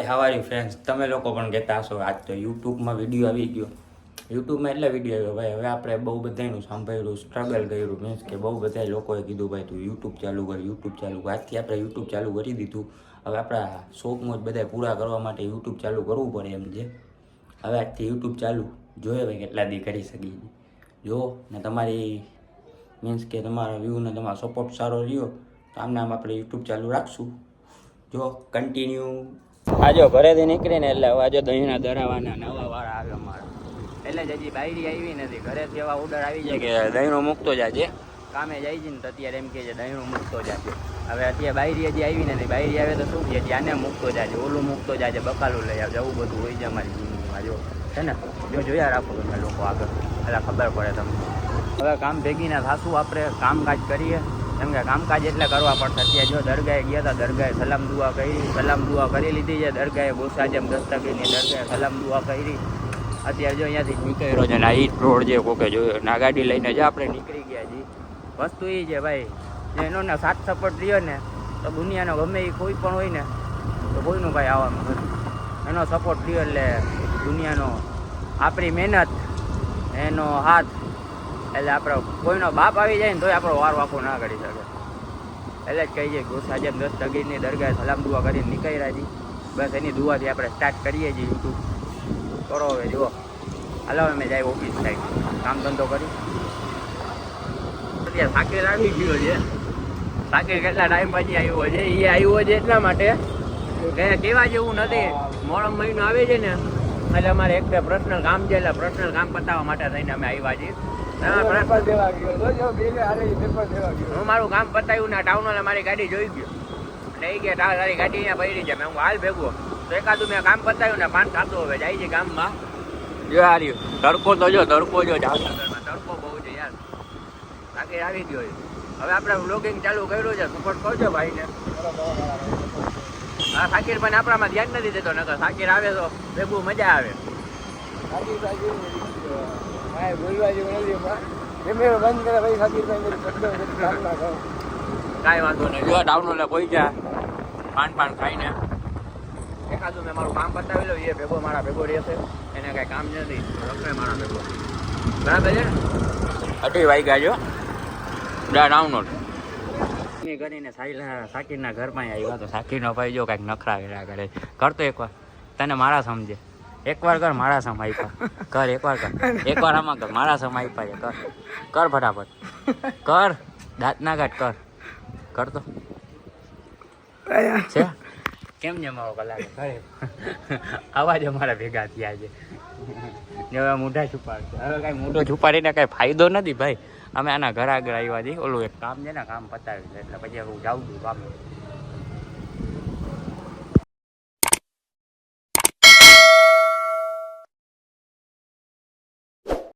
Hi how are you friends. તમે લોકો પણ કહેતા હશો આજ તો યુટ્યુબમાં વિડીયો આવી ગયો. યુટ્યુબમાં એટલે વિડીયો આવ્યો ભાઈ. હવે આપણે બહુ બધાનું સાંભળ્યું, સ્ટ્રગલ કર્યું. મીન્સ કે બહુ બધા લોકોએ કીધું ભાઈ તું યુટ્યુબ ચાલુ કર, યુટ્યુબ ચાલુ કર. આજથી આપણે યુટ્યુબ ચાલુ કરી દીધું. હવે આપણા શોખ-મોજ બધા પૂરા કરવા માટે યુટ્યુબ ચાલુ કરવું પડે એમ છે. હવે આજથી યુટ્યુબ ચાલુ જોઈએ ભાઈ કેટલા દી કરી શકીએ. જો ને તમારી મીન્સ કે તમારા વ્યૂ ને તમારો સપોર્ટ સારો રહ્યો તો આમને આમ આપણે યુટ્યુબ ચાલુ રાખશું. જો કન્ટિન્યુ આજો ઘરેથી નીકળીને એટલે હવે આજો દહીંના દરાવાના નવા વાળા આવે અમારા. એટલે જ હજી બાયરી આવી નથી. ઘરેથી એવા ઓર્ડર આવી જાય કે દહીંનો મૂકતો જાજે. કામે જાય છે ને તો અત્યારે એમ કહે છે દહીંનો મૂકતો જાજે. હવે અત્યારે બાયરી હજી આવી નથી. બાયરી આવે તો શું કહે છે આને મૂકતો જાજે, ઓલું મૂકતો જાજે, બકાલું લઈ આવજે. આવું બધું હોય છે અમારી જિંદગીમાં. જો છે ને, જો જોયા રાખો તમે લોકો આગળ એટલે ખબર પડે તમને. હવે કામ ભેગી ના થાશું, આપણે કામકાજ કરીએ. કેમ કે કામકાજ એટલે કરવા પડશે. અત્યારે જો દરગાહે ગયા હતા, દરગાહે સલામ દુઆ કરી લીધી છે. દરગાહે ગોસાજમ દસ્તગીરની દરગાહે સલામ દુઆ કરી. અત્યારે જો અહીંયાથી નીકળ્યો છે ને આ ઈટ રોડ જે કોકે જોયો ના ગાડી લઈને જ આપણે નીકળી ગયા છીએ. વસ્તુ એ છે ભાઈ, એનો ને સાથ સપોર્ટ રહ્યો ને તો દુનિયાનો ગમે એ કોઈ પણ હોય ને તો કોઈનું કાંઈ આવવાનું નથી. એનો સપોર્ટ રહ્યો એટલે દુનિયાનો, આપણી મહેનત, એનો હાથ, એટલે આપણો કોઈનો બાપ આવી જાય ને તોય આપણો વાર વાંકો ના કરી શકે. એટલે જ કહી જાય ગોસાજમ દસ્તગીરની દરગાહે સલામ દુઆ કરીને નીકળ્યા છીએ. બસ એની દુઆથી આપણે સ્ટાર્ટ કરીએ છીએ યુટ્યુબ. કરો હવે જુઓ, હાલો અમે જાય ઓફિસ સાઈડ કામ ધંધો કરી. અત્યારે સાકીર આવી ગયો છે. સાકીર કેટલા ટાઈમ પછી આવ્યો છે. એ આવ્યો છે એટલા માટે કે કહેવા જેવું નથી. મોરમ મહિનો આવે છે ને એટલે અમારે એક બે પર્સનલ કામ છે. એટલે પર્સનલ કામ પતાવવા માટે થઈને અમે આવ્યા છીએ. હું મારું કામ પતાવ્યું ને ટાઉન વાળા મારી ગાડી જોઈ ગયો એટલે એ ગયા તારી ગાડી અહીંયા પડી છે. મેં હું હાલ ભેગો તો એકાદું મેં કામ પતાવ્યું ને પાન થતું હવે જાય છે ગામમાં. જો હાર્યું તડકો તો જો તડકો જો જામનગરમાં તડકો બહુ છે યાર. બાકી આવી ગયો હવે આપણે વ્લોગિંગ ચાલુ કર્યું છે. સપોર્ટ કરજો ભાઈને. હા સાકીર પણ આપણામાં ધ્યાન નથી દેતો. નકર સાકીર આવે તો ભેગું મજા આવે. કાંઈ વાંધો નહીં. જો ડાઉન કોઈ ગયા પાન ખાઈને એકાદું મેં મારું કામ પતાવી લઉં. એ ભેગો મારા ભેગો રહેશે. એને કાંઈ કામ નથી રખડે મારા ભેગો. બરાબર છે. 8 વાગ્યા જો ડાઉનલોડ કરીને સાકીરના ઘરમાં આવ્યા તો સાકીરનો ભાઈ જો કાંઈક નખરા કર્યા કરે. કરતો એકવાર તને મારા સમજે. એકવાર કર મારા સમ આપ્યા કર. એકવાર કર, એકવાર આમાં કર મારા સમ આપ્યા છે. કર કર ફટાફટ કર. દાંત ના કાઢ કર તો છે. કેમ છે મારો કલાક ખરે અવાજ અમારા ભેગા થયા છે. હવે મોઢા છુપાડશે. હવે કાંઈ મોઢો છુપાડીને કાંઈ ફાયદો નથી ભાઈ. અમે આના ઘર આગળ આવ્યા છીએ. ઓલું એક કામ છે ને કામ પતાવી છે એટલે પછી હું જાઉં છું કામ.